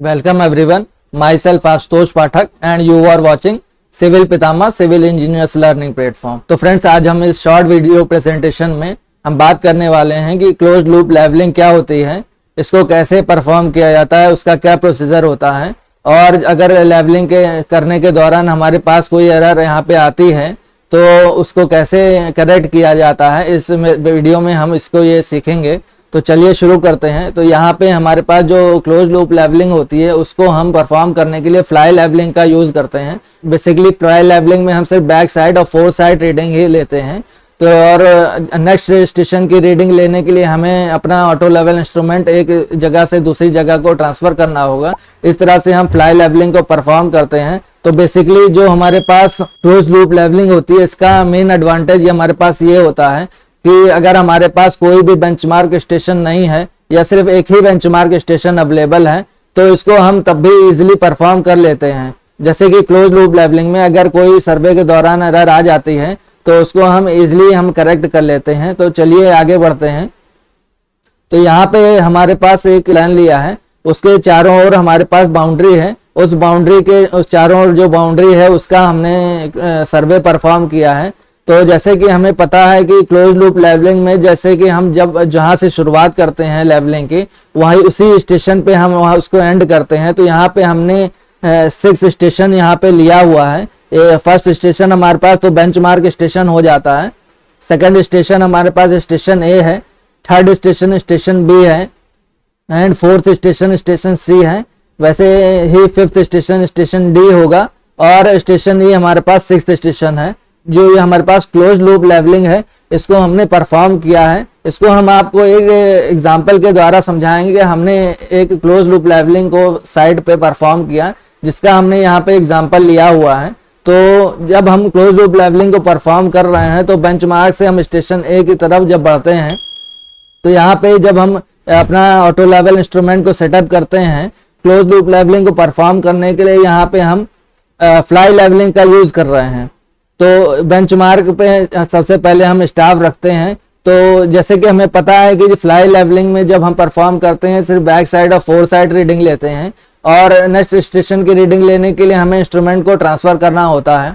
Welcome everyone. Myself Ashutosh Pathak and you are watching civil Pitamah civil engineers learning platform. तो friends, आज हम इस short video presentation में हम बात करने वाले हैं कि क्लोज लूप लेवलिंग क्या होती है, इसको कैसे परफॉर्म किया जाता है, उसका क्या प्रोसीजर होता है, और अगर लेवलिंग के करने के दौरान हमारे पास कोई एरर यहाँ पे आती है तो उसको कैसे करेक्ट किया जाता है। इस वीडियो में हम इसको ये सीखेंगे। तो चलिए शुरू करते हैं। तो यहाँ पे हमारे पास जो क्लोज लूप लेवलिंग होती है उसको हम परफॉर्म करने के लिए फ्लाई लेवलिंग का यूज करते हैं। बेसिकली फ्लाई लेवलिंग में हम सिर्फ बैक साइड और फोर साइड रीडिंग ही लेते हैं। तो और नेक्स्ट स्टेशन की रीडिंग लेने के लिए हमें अपना ऑटो लेवल इंस्ट्रूमेंट एक जगह से दूसरी जगह को ट्रांसफर करना होगा। इस तरह से हम फ्लाई लेवलिंग को परफॉर्म करते हैं। तो बेसिकली जो हमारे पास क्लोज लूप लेवलिंग होती है इसका मेन एडवांटेज हमारे पास ये होता है कि अगर हमारे पास कोई भी बेंचमार्क स्टेशन नहीं है या सिर्फ एक ही बेंचमार्क स्टेशन अवेलेबल है तो इसको हम तब भी इजीली परफॉर्म कर लेते हैं। जैसे कि क्लोज लूप लेवलिंग में अगर कोई सर्वे के दौरान एरर आ जाती है तो उसको हम इजीली करेक्ट कर लेते हैं। तो चलिए आगे बढ़ते हैं। तो यहाँ पे हमारे पास एक लाइन लिया है, उसके चारों ओर हमारे पास बाउंड्री है। उस बाउंड्री के उस चारों ओर जो बाउंड्री है उसका हमने सर्वे परफॉर्म किया है। तो जैसे कि हमें पता है कि क्लोज लूप लेवलिंग में जैसे कि हम जब जहाँ से शुरुआत करते हैं लेवलिंग की वहीं उसी स्टेशन पे हम वहाँ उसको एंड करते हैं। तो यहाँ पे हमने 6 स्टेशन यहाँ पे लिया हुआ है। फर्स्ट स्टेशन हमारे पास तो बेंचमार्क स्टेशन हो जाता है। सेकंड स्टेशन हमारे पास स्टेशन ए है। थर्ड स्टेशन स्टेशन बी है एंड फोर्थ स्टेशन स्टेशन सी है। वैसे ही फिफ्थ स्टेशन स्टेशन डी होगा और स्टेशन ई हमारे पास 6th स्टेशन है। जो ये हमारे पास क्लोज लूप लेवलिंग है इसको हमने परफॉर्म किया है। इसको हम आपको एक एग्जांपल के द्वारा समझाएंगे कि हमने एक क्लोज लूप लेवलिंग को साइड पे परफॉर्म किया जिसका हमने यहाँ पे एग्जांपल लिया हुआ है। तो जब हम क्लोज लूप लेवलिंग को परफॉर्म कर रहे हैं तो बेंचमार्क से हम स्टेशन ए की तरफ जब बढ़ते हैं तो यहाँ पे जब हम अपना ऑटो लेवल इंस्ट्रूमेंट को सेटअप करते हैं क्लोज लूप लेवलिंग को परफॉर्म करने के लिए यहाँ पे हम फ्लाई लेवलिंग का यूज कर रहे हैं। तो बेंचमार्क पे सबसे पहले हम स्टाफ रखते हैं। तो जैसे कि हमें पता है कि फ्लाई लेवलिंग में जब हम परफॉर्म करते हैं सिर्फ बैक साइड और फोर साइड रीडिंग लेते हैं और नेक्स्ट स्टेशन की रीडिंग लेने के लिए हमें इंस्ट्रूमेंट को ट्रांसफर करना होता है।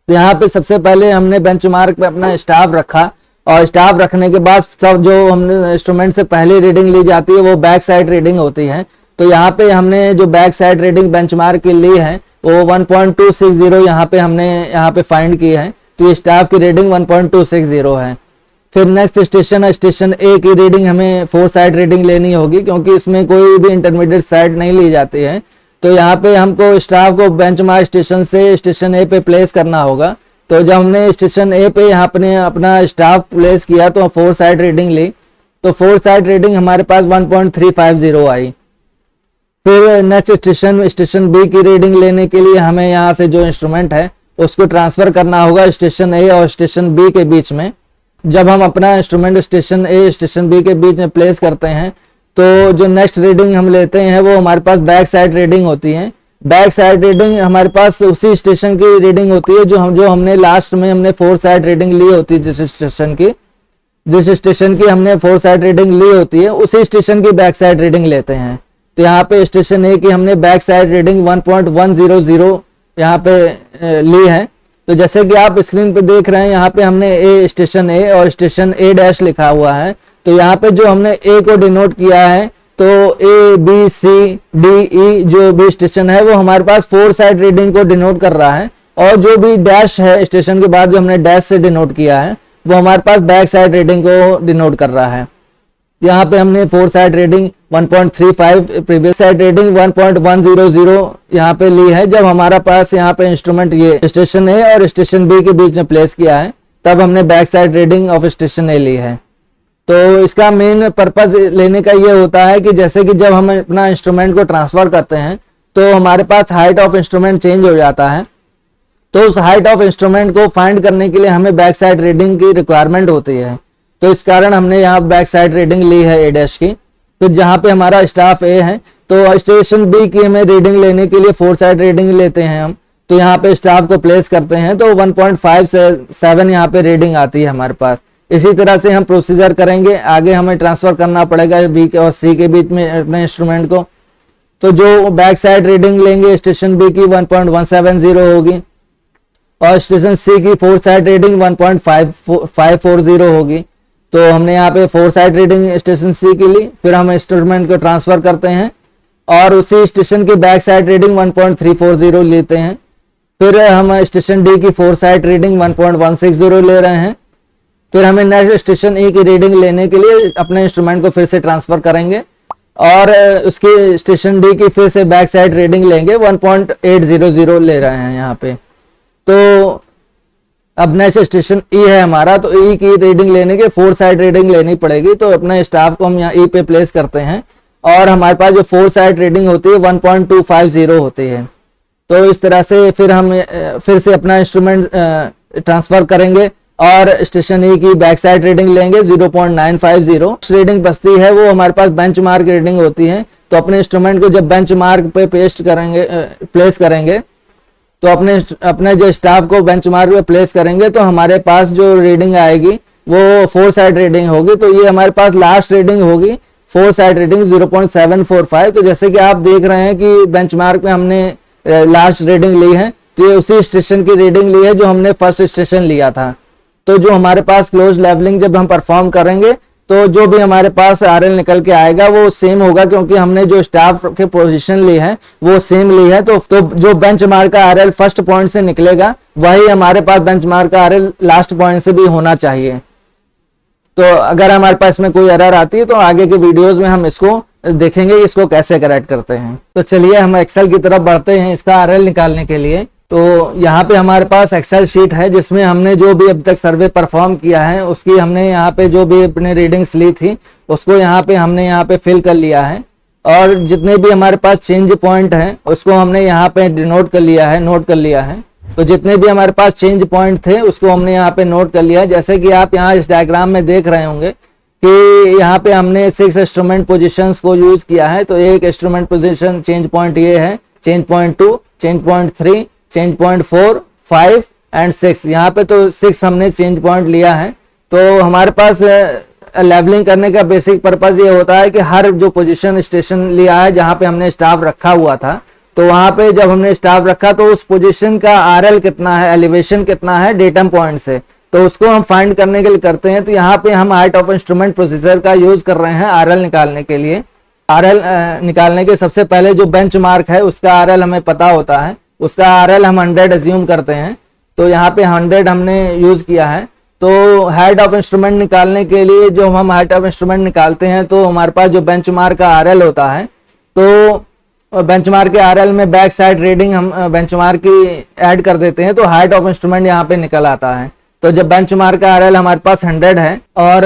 तो यहाँ पे सबसे पहले हमने बेंचमार्क पे अपना स्टाफ रखा और स्टाफ रखने के बाद सब जो हमने इंस्ट्रूमेंट से पहली रीडिंग ली जाती है वो बैक साइड रीडिंग होती है। तो यहाँ पे हमने जो बैक साइड रीडिंग बेंचमार्क की ली है वो 1.260 यहाँ पे हमने फाइंड की है। तो ये स्टाफ की रीडिंग 1.260 है। फिर नेक्स्ट स्टेशन ए की रीडिंग हमें फोर साइड रीडिंग लेनी होगी क्योंकि इसमें कोई भी इंटरमीडिएट साइड नहीं ली जाती है। तो यहाँ पे हमको स्टाफ को बेंचमार्क स्टेशन से स्टेशन ए पे प्लेस करना होगा। तो जब हमने स्टेशन ए पे यहाँ पे अपना स्टाफ प्लेस किया तो फोर साइड रीडिंग ली। तो फोर साइड रीडिंग हमारे पास 1.350 आई। फिर नेक्स्ट स्टेशन बी की रीडिंग लेने के लिए हमें यहाँ से जो इंस्ट्रूमेंट है उसको ट्रांसफर करना होगा स्टेशन ए और स्टेशन बी के बीच में। जब हम अपना इंस्ट्रूमेंट स्टेशन ए स्टेशन बी के बीच में प्लेस करते हैं तो जो नेक्स्ट रीडिंग हम लेते हैं वो हमारे पास बैक साइड रीडिंग होती है। बैक साइड रीडिंग हमारे पास उसी स्टेशन की रीडिंग होती है जो हमने लास्ट में हमने फोर साइड रीडिंग ली होती है। जिस स्टेशन की हमने फोर साइड रीडिंग ली होती है उसी स्टेशन की बैक साइड रीडिंग लेते हैं। तो यहाँ पे स्टेशन ए की हमने बैक साइड रीडिंग 1.100 यहाँ पे ली है। तो जैसे कि आप स्क्रीन पे देख रहे हैं यहाँ पे हमने ए स्टेशन ए और स्टेशन ए डैश लिखा हुआ है। तो यहाँ पे जो हमने ए को डिनोट किया है तो A B C D E जो भी स्टेशन है वो हमारे पास फोर साइड रीडिंग को डिनोट कर रहा है और जो भी डैश है स्टेशन के बाद जो हमने डैश से डिनोट किया है वो हमारे पास बैक साइड रीडिंग को डिनोट कर रहा है। यहाँ पे हमने four side reading 1.35 previous side reading 1.100 यहाँ पे ली है। जब हमारा पास यहाँ पे इंस्ट्रूमेंट ये स्टेशन ए और स्टेशन बी के बीच में प्लेस किया है तब हमने back side reading of station A ली है। तो इसका मेन पर्पज लेने का ये होता है कि जैसे कि जब हम अपना इंस्ट्रूमेंट को ट्रांसफर करते हैं तो हमारे पास हाइट ऑफ इंस्ट्रूमेंट चेंज हो जाता है। तो उस हाइट ऑफ इंस्ट्रूमेंट को फाइंड करने के लिए हमें बैक साइड रीडिंग की रिक्वायरमेंट होती है। तो इस कारण हमने यहाँ बैक साइड रीडिंग ली है ए डैश की। फिर जहाँ पे हमारा स्टाफ ए है तो स्टेशन बी की हमें रीडिंग लेने के लिए फोर साइड रीडिंग लेते हैं हम। तो यहाँ पे स्टाफ को प्लेस करते हैं तो 1.57 यहाँ पे रीडिंग आती है हमारे पास। इसी तरह से हम प्रोसीजर करेंगे। आगे हमें ट्रांसफर करना पड़ेगा बी और सी के बीच में अपने इंस्ट्रूमेंट को। तो जो बैक साइड रीडिंग लेंगे स्टेशन बी की 1.170 होगी और स्टेशन सी की फोर साइड रीडिंग 1.540 होगी। तो हमने यहाँ पे फोर साइड रीडिंग स्टेशन सी की ली, फिर हम इंस्ट्रूमेंट को ट्रांसफर करते हैं और उसी स्टेशन की बैक साइड रीडिंग 1.340 लेते हैं। फिर हम स्टेशन डी की फोर साइड रीडिंग 1.160 ले रहे हैं। फिर हमें नेक्स्ट स्टेशन ई की रीडिंग लेने के लिए अपने इंस्ट्रूमेंट को फिर से ट्रांसफर करेंगे और उसकी स्टेशन डी की फिर से बैक साइड रीडिंग लेंगे, 1.800 ले रहे हैं यहाँ पे। तो अब नेक्स्ट स्टेशन ई है हमारा, तो ई की रीडिंग लेने के फोर साइड रीडिंग लेनी पड़ेगी। तो अपने स्टाफ को हम यहाँ ई पे प्लेस करते हैं और हमारे पास जो फोर साइड रीडिंग होती है 1.250 होती है। तो इस तरह से फिर हम फिर से अपना इंस्ट्रूमेंट ट्रांसफर करेंगे और स्टेशन ई की बैक साइड रीडिंग लेंगे 0.950। रीडिंग बचती है वो हमारे पास बेंचमार्क रीडिंग होती है। तो अपने इंस्ट्रूमेंट को जब बेंचमार्क पे प्लेस करेंगे तो अपने जो स्टाफ को बेंचमार्क पे प्लेस करेंगे तो हमारे पास जो रीडिंग आएगी वो फोर साइड रीडिंग होगी। तो ये हमारे पास लास्ट रीडिंग होगी फोर साइड रीडिंग 0.745। तो जैसे कि आप देख रहे हैं कि बेंचमार्क में हमने लास्ट रीडिंग ली है, तो ये उसी स्टेशन की रीडिंग ली है जो हमने फर्स्ट स्टेशन लिया था। तो जो हमारे पास क्लोज लेवलिंग जब हम परफॉर्म करेंगे तो जो भी हमारे पास आरएल निकल के आएगा वो सेम होगा, क्योंकि हमने जो स्टाफ के पोजीशन ली है वो सेम ली है। तो जो बेंचमार्क का आरएल फर्स्ट पॉइंट से निकलेगा वही हमारे पास बेंचमार्क का आरएल लास्ट पॉइंट से भी होना चाहिए। तो अगर हमारे पास में कोई एरर आती है तो आगे के वीडियोस में हम इसको देखेंगे इसको कैसे करेक्ट करते हैं। तो चलिए हम एक्सेल की तरफ बढ़ते हैं इसका आरएल निकालने के लिए। तो यहाँ पे हमारे पास एक्सेल शीट है जिसमें हमने जो भी अब तक सर्वे परफॉर्म किया है उसकी हमने यहाँ पे जो भी अपने रीडिंग्स ली थी उसको हमने यहाँ पे फिल कर लिया है और जितने भी हमारे पास चेंज पॉइंट है उसको हमने यहाँ पे नोट कर लिया है। तो जितने भी हमारे पास चेंज पॉइंट थे उसको हमने यहाँ पे नोट कर लिया है। जैसे कि आप यहाँ इस डायग्राम में देख रहे होंगे कि यहाँ पे हमने 6 इंस्ट्रूमेंट पोजीशंस को यूज किया है। तो एक इंस्ट्रूमेंट पोजीशन चेंज पॉइंट ये है, change point 2, change point 3, change point 4, 5 and 6। यहाँ पे तो 6 हमने चेंज पॉइंट लिया है। तो हमारे पास लेवलिंग करने का बेसिक पर्पज ये होता है कि हर जो पोजीशन स्टेशन लिया है जहाँ पे हमने स्टाफ रखा हुआ था, तो वहां पे जब हमने स्टाफ रखा तो उस पोजीशन का आरएल कितना है, एलिवेशन कितना है डेटम पॉइंट से, तो उसको हम फाइंड करने के लिए करते हैं। तो यहाँ पे हम हाइट ऑफ इंस्ट्रूमेंट प्रोसीजर का यूज कर रहे हैं आरएल निकालने के लिए। आरएल निकालने के सबसे पहले जो बेंचमार्क है उसका आरएल हमें पता होता है, उसका आरएल हम 100 एज्यूम करते हैं। तो यहाँ पे 100 हमने यूज किया है। तो हाइट ऑफ इंस्ट्रूमेंट निकालने के लिए जो हम हाइट ऑफ इंस्ट्रूमेंट निकालते हैं तो हमारे पास जो बेंचमार्क का आरएल होता है, तो बेंचमार्क के आरएल में बैक साइड रीडिंग हम बेंचमार्क की ऐड कर देते हैं तो हाइट ऑफ इंस्ट्रूमेंट यहाँ पे निकल आता है। तो जब बेंचमार्क का आरएल हमारे पास 100 है और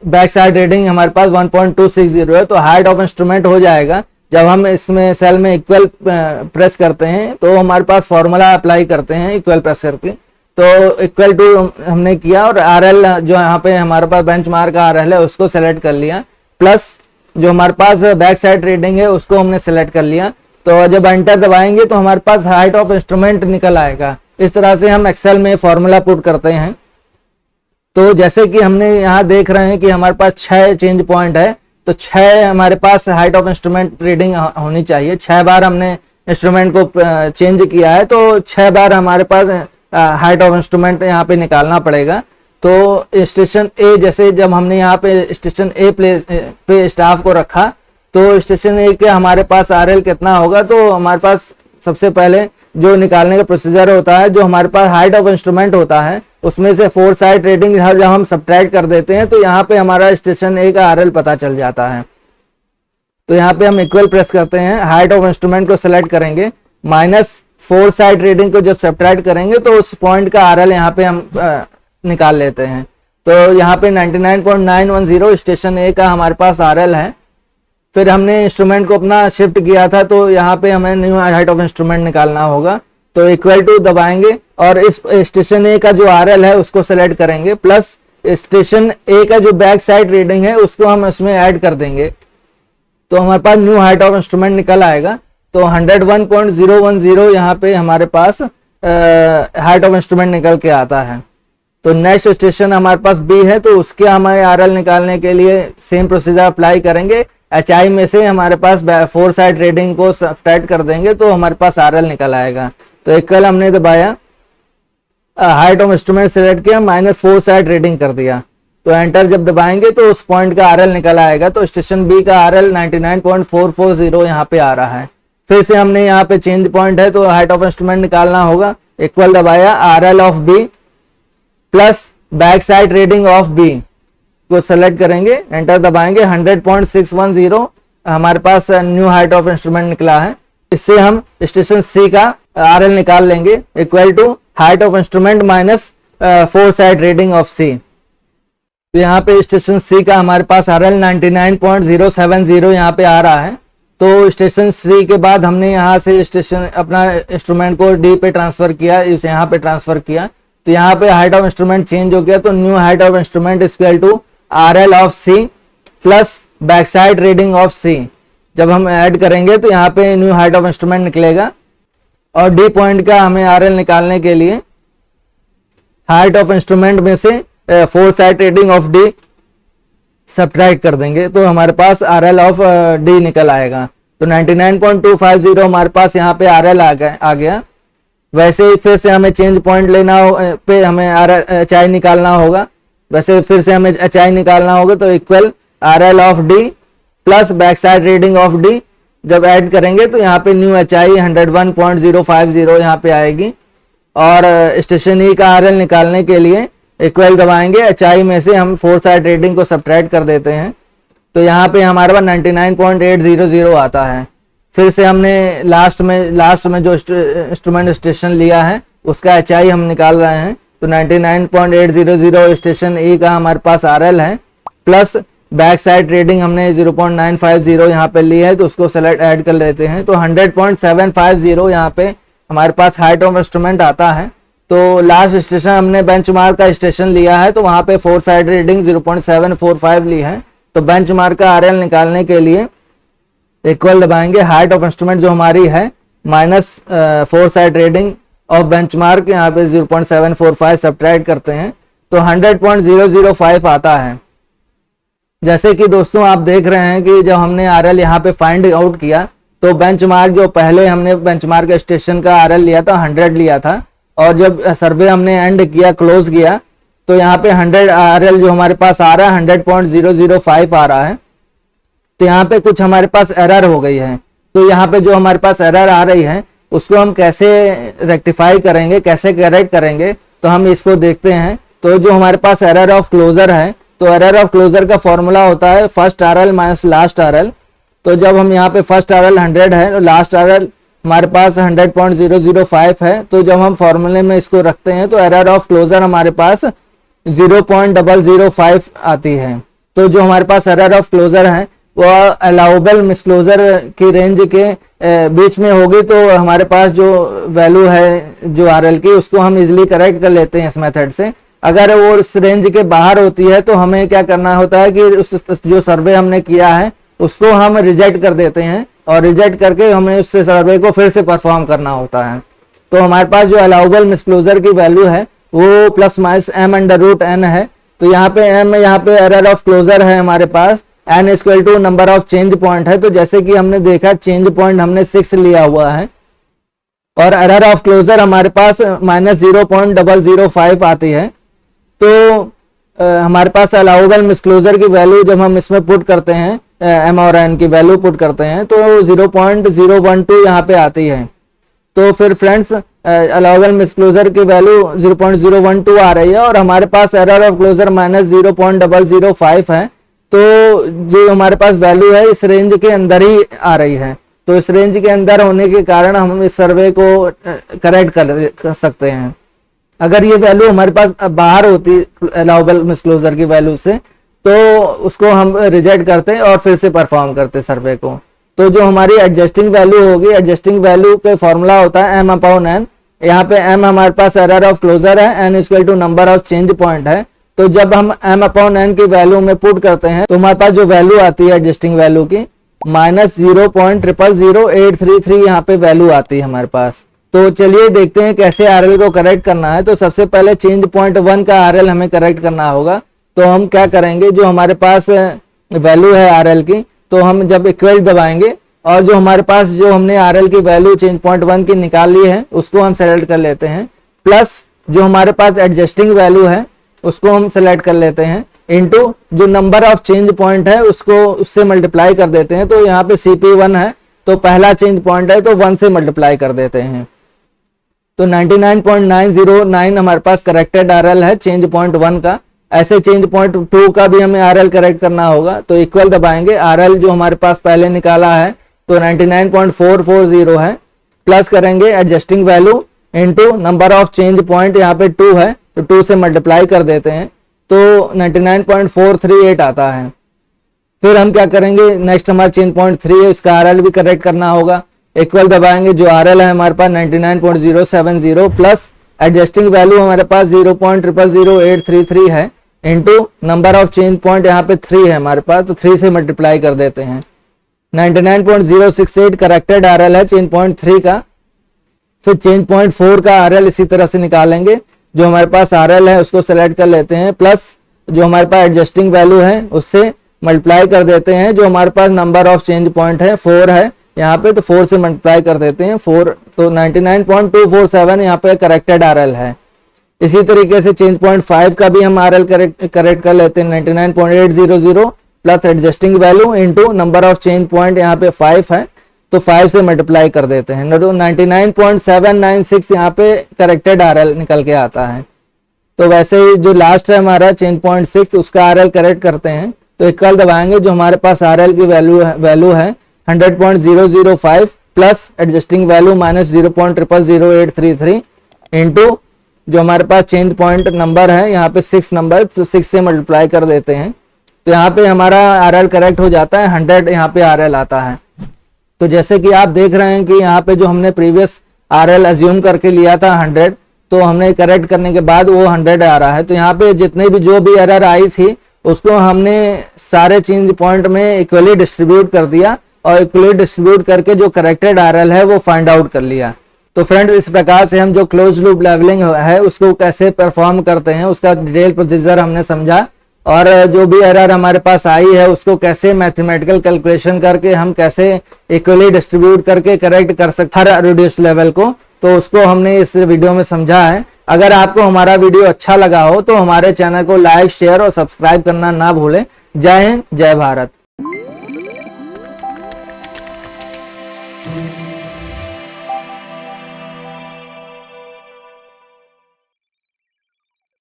बैक साइड रीडिंग हमारे पास 1.260 है, तो हाइट ऑफ इंस्ट्रूमेंट हो जाएगा। जब हम इसमें सेल में इक्वल प्रेस करते हैं तो हमारे पास फॉर्मूला अप्लाई करते हैं इक्वल प्रेस करके, तो इक्वल टू हमने किया और आरएल जो यहाँ पे हमारे पास बेंचमार्क का आरएल है उसको सेलेक्ट कर लिया, प्लस जो हमारे पास बैक साइड रीडिंग है उसको हमने सेलेक्ट कर लिया। तो जब एंटर दबाएंगे तो हमारे पास हाइट ऑफ इंस्ट्रूमेंट निकल आएगा। इस तरह से हम एक्सेल में फॉर्मूला पुट करते हैं। तो जैसे कि हमने यहाँ देख रहे हैं कि हमारे पास 6 चेंज पॉइंट है, तो 6 हमारे पास हाइट ऑफ इंस्ट्रूमेंट रीडिंग होनी चाहिए। 6 बार हमने इंस्ट्रूमेंट को चेंज किया है तो 6 बार हमारे पास हाइट ऑफ इंस्ट्रूमेंट यहाँ पे निकालना पड़ेगा। तो स्टेशन ए, जैसे जब हमने यहाँ पे स्टेशन ए पे स्टाफ को रखा तो स्टेशन ए के हमारे पास आरएल कितना होगा, तो हमारे पास सबसे पहले जो निकालने का प्रोसीजर होता है, जो हमारे पास हाइट ऑफ इंस्ट्रूमेंट होता है उसमें से फोर साइड रीडिंग जब हम सब्ट्रैक्ट कर देते हैं तो यहाँ पे हमारा स्टेशन ए का आरएल पता चल जाता है। तो यहाँ पे हम इक्वल प्रेस करते हैं, हाइट ऑफ इंस्ट्रूमेंट को सिलेक्ट करेंगे, माइनस फोर साइड रीडिंग को जब सब्ट्रैक्ट करेंगे तो उस पॉइंट का आरएल यहाँ पे हम निकाल लेते हैं। तो यहाँ पे 99.910 स्टेशन ए का हमारे पास आरएल है। फिर हमने इंस्ट्रूमेंट को अपना शिफ्ट किया था तो यहाँ पे हमें न्यू हाइट ऑफ इंस्ट्रूमेंट निकालना होगा। तो इक्वल टू दबाएंगे और इस स्टेशन ए का जो आरएल है उसको सेलेक्ट करेंगे, प्लस स्टेशन ए का जो बैक साइड रीडिंग है उसको हम इसमें ऐड कर देंगे। तो हमारे पास न्यू हाइट ऑफ इंस्ट्रूमेंट निकल आएगा। तो 101.010 यहाँ पे हमारे पास हाइट ऑफ इंस्ट्रूमेंट निकल के आता है। तो नेक्स्ट स्टेशन हमारे पास बी है, तो उसके हमारे आरएल निकालने के लिए सेम प्रोसीजर अप्लाई करेंगे। HI में से हमारे पास फोर साइड रीडिंग को सब्ट्रैक्ट कर देंगे तो हमारे पास RL निकल आएगा। तो इक्वल हमने दबाया, हाइट ऑफ इंस्ट्रूमेंट सिलेक्ट किया, माइनस फोर साइड रीडिंग कर दिया। तो एंटर जब दबाएंगे तो उस पॉइंट का RL निकल आएगा। तो स्टेशन बी का RL 99.440 यहाँ पे आ रहा है। फिर से हमने यहाँ पे चेंज पॉइंट है तो हाइट ऑफ इंस्ट्रूमेंट निकालना होगा। इक्वल दबाया, RL of B plus back side reading of B को सेलेक्ट करेंगे, एंटर दबाएंगे। 100.610 हमारे पास न्यू हाइट ऑफ इंस्ट्रूमेंट निकला है। इससे हम स्टेशन सी का RL निकाल लेंगे, equal to height of instrument minus fore side reading of C. तो यहाँ पे स्टेशन सी का हमारे पास RL 99.070 यहाँ पे आ रहा है। तो स्टेशन सी के बाद हमने यहाँ से स्टेशन अपना इंस्ट्रूमेंट को डी पे ट्रांसफर किया, इसे यहाँ पे ट्रांसफर किया। तो यहाँ पे हाइट ऑफ इंस्ट्रूमेंट चेंज हो गया। तो new height of instrument equal to RL of C plus back side reading of C. जब हम ऐड करेंगे तो यहाँ पे न्यू हाइट ऑफ इंस्ट्रूमेंट निकलेगा। और डी पॉइंट का हमें RL निकालने के लिए हाइट ऑफ इंस्ट्रूमेंट में से four side reading of D subtract कर देंगे तो हमारे पास RL ऑफ डी निकल आएगा। तो 99.250 हमारे पास यहाँ पे RL आ गया। वैसे ही फिर से हमें चेंज पॉइंट लेना पे हमें HI निकालना होगा। वैसे फिर से हमें HI निकालना होगा। तो equal RL of D plus back side reading of D जब ऐड करेंगे तो यहाँ पे न्यू HI 101.050 यहाँ पे आएगी। और स्टेशन ई का RL निकालने के लिए इक्वल दबाएंगे, HI में से हम फोर साइड रीडिंग को सब्ट्रैक्ट कर देते हैं। तो यहाँ पे हमारे पास 99.800 आता है। फिर से हमने लास्ट में जो इंस्ट्रूमेंट स्टेशन लिया है उसका HI हम निकाल रहे हैं। तो 99.800 स्टेशन ई का हमारे पास RL है प्लस बैक साइड रीडिंग हमने 0.950 यहाँ पे ली है तो उसको सेलेक्ट ऐड कर लेते हैं। तो 100.750 यहाँ पे हमारे पास हाइट ऑफ इंस्ट्रूमेंट आता है। तो लास्ट स्टेशन हमने बेंचमार्क का स्टेशन लिया है तो वहाँ पे फोर साइड रीडिंग 0.745 ली है। तो बेंचमार्क का RL निकालने के लिए इक्वल दबाएंगे, हाइट ऑफ इंस्ट्रूमेंट जो हमारी है minus fore side reading of benchmark, यहाँ पे 0.745 सब्ट्रैक्ट करते हैं तो 100.005 आता है। जैसे कि दोस्तों आप देख रहे हैं कि जब हमने RL यहाँ पे फाइंड आउट किया तो बेंचमार्क जो पहले हमने बेंचमार्क स्टेशन का RL लिया था 100 लिया था। और जब सर्वे हमने एंड किया, क्लोज किया, तो यहाँ पे 100 RL जो हमारे पास आ रहा है 100.005 आ रहा है। तो यहाँ पे कुछ हमारे पास एरर हो गई है। तो यहाँ पे जो हमारे पास एरर आ रही है उसको हम कैसे रेक्टिफाई करेंगे, कैसे करेक्ट करेंगे, तो हम इसको देखते हैं। तो जो हमारे पास एरर ऑफ क्लोजर है तो एरर ऑफ क्लोजर का फॉर्मूला होता है first RL minus last RL। तो जब हम यहाँ पे फर्स्ट RL 100 है और लास्ट RL हमारे पास 100.005 है तो जब हम फॉर्मूले में इसको रखते हैं तो एरर ऑफ क्लोजर हमारे पास 0.005 आती है। तो जो हमारे पास एरर ऑफ क्लोजर है वो अलाउबल मिसक्लोजर की रेंज के बीच में होगी। तो हमारे पास जो वैल्यू है जो RL की उसको हम इजीली करेक्ट कर लेते हैं इस मेथड से। अगर वो उस रेंज के बाहर होती है तो हमें क्या करना होता है कि उस जो सर्वे हमने किया है उसको हम रिजेक्ट कर देते हैं और रिजेक्ट करके हमें उस सर्वे को फिर से परफॉर्म करना होता है। तो हमारे पास जो अलाउबल मिसक्लोजर की वैल्यू है वो प्लस माइनस m/n है। तो यहाँ पे m यहाँ पे एरर ऑफ क्लोजर है हमारे पास, n equal to number of change point है। तो जैसे कि हमने देखा चेंज पॉइंट हमने 6 लिया हुआ है और एरर ऑफ क्लोजर हमारे पास माइनस 0.005 आती है। तो हमारे पास अलाउबल मिसक्लोजर की वैल्यू जब हम इसमें पुट करते हैं m और n की वैल्यू पुट करते हैं तो 0.012 यहाँ पे आती है। तो फिर फ्रेंड्स अलाउबल मिसक्लोजर की वैल्यू 0.012 आ रही है और हमारे पास एरर ऑफ क्लोजर माइनस 0.005 है। तो जो हमारे पास वैल्यू है इस रेंज के अंदर ही आ रही है। तो इस रेंज के अंदर होने के कारण हम इस सर्वे को करेक्ट कर सकते हैं। अगर ये वैल्यू हमारे पास बाहर होती अलाउबल मिसक्लोजर की वैल्यू से तो उसको हम रिजेक्ट करते और फिर से परफॉर्म करते सर्वे को। तो जो हमारी एडजस्टिंग वैल्यू होगी, एडजस्टिंग वैल्यू का फॉर्मूला होता है m/n। यहाँ पे m हमारे पास एरर ऑफ क्लोजर है, n equal to number of change point है। तो जब हम m/n की वैल्यू में पुट करते हैं तो हमारे पास जो वैल्यू आती है एडजस्टिंग वैल्यू की माइनस 0.000833 यहाँ पे वैल्यू आती है हमारे पास। तो चलिए देखते हैं कैसे RL को करेक्ट करना है। तो सबसे पहले चेंज पॉइंट 1 का RL हमें करेक्ट करना होगा। तो हम क्या करेंगे, जो हमारे पास वैल्यू है RL की तो हम जब इक्वल दबाएंगे और जो हमारे पास जो हमने आरएल की वैल्यू चेंज पॉइंट 1 की निकाल ली है उसको हम सेलेक्ट कर लेते हैं, प्लस जो हमारे पास एडजस्टिंग वैल्यू है उसको हम सेलेक्ट कर लेते हैं, इनटू जो नंबर ऑफ चेंज पॉइंट है उसको उससे मल्टीप्लाई कर देते हैं। तो यहाँ पे CP1 है तो पहला चेंज पॉइंट है तो 1 से मल्टीप्लाई कर देते हैं। तो 99.909 हमारे पास करेक्टेड आरएल है चेंज पॉइंट 1 का। ऐसे चेंज पॉइंट 2 का भी हमें आरएल करेक्ट करना होगा, तो इक्वल दबाएंगे। आरएल जो हमारे पास पहले निकाला है तो 99.440 है, प्लस करेंगे adjusting value into number of change point, यहाँ पे 2 है तो 2 से मल्टीप्लाई कर देते हैं तो 99.438 आता है। फिर हम क्या करेंगे, नेक्स्ट हमारा चेंज पॉइंट 3 है, इसका आरएल भी करेक्ट करना होगा। इक्वल दबाएंगे, जो आरएल है हमारे पास 99.070 प्लस एडजस्टिंग वैल्यू हमारे पास 0.000833 है into number of change point, यहाँ पे 3 है हमारे पास तो 3 से मल्टीप्लाई कर देते हैं। 99.068 करेक्टेड आरएल है चेंज पॉइंट 3 का। फिर चेंज पॉइंट 4 का आरएल इसी तरह से निकालेंगे, जो हमारे पास आरएल है उसको सेलेक्ट कर लेते हैं, प्लस जो हमारे पास एडजस्टिंग वैल्यू है उससे मल्टीप्लाई कर देते हैं। जो हमारे पास नंबर ऑफ चेंज पॉइंट है 4 है यहाँ पे, तो 4 से मल्टीप्लाई कर देते हैं 4, तो 99.247 यहाँ पे करेक्टेड आरएल है। इसी तरीके से चेंज पॉइंट 5 का भी हम आरएल करेक्ट कर लेते हैं 99.800 plus adjusting value into number of change point, यहाँ पे 5 है तो 5 से मल्टीप्लाई कर देते हैं, तो 99.796 यहाँ पे करेक्टेड आरएल निकल के आता है। तो वैसे ही जो लास्ट है हमारा चेंज पॉइंट 6 उसका आरएल करेक्ट करते हैं, तो इक्वल दबाएंगे, जो हमारे पास आरएल की वैल्यू है 100.005 plus adjusting value minus 0.000833 into जो हमारे पास चेंज पॉइंट नंबर है यहाँ पे 6 नंबर, तो 6 से मल्टीप्लाई कर देते हैं, तो यहाँ पे हमारा आरएल करेक्ट हो जाता है 100, यहाँ पे आरएल आता है। तो जैसे कि आप देख रहे हैं कि यहाँ पे जो हमने प्रीवियस आरएल अज्यूम करके लिया था 100, तो हमने करेक्ट करने के बाद वो 100 आ रहा है। तो यहाँ पे जितने भी जो भी एरर आई थी उसको हमने सारे चेंज पॉइंट में इक्वली डिस्ट्रीब्यूट कर दिया और इक्वली डिस्ट्रीब्यूट करके जो करेक्टेड आरएल है वो फाइंड आउट कर लिया। तो फ्रेंड्स, इस प्रकार से हम जो क्लोज लूप लेवलिंग है उसको कैसे परफॉर्म करते हैं उसका डिटेल प्रोसीजर हमने समझा, और जो भी एरर हमारे पास आई है उसको कैसे मैथमेटिकल कैलकुलेशन करके हम कैसे इक्वली डिस्ट्रीब्यूट करके करेक्ट कर सकते हर रिड्यूस लेवल को, तो उसको हमने इस वीडियो में समझा है। अगर आपको हमारा वीडियो अच्छा लगा हो तो हमारे चैनल को लाइक, शेयर और सब्सक्राइब करना ना भूलें। जय हिंद, जय भारत।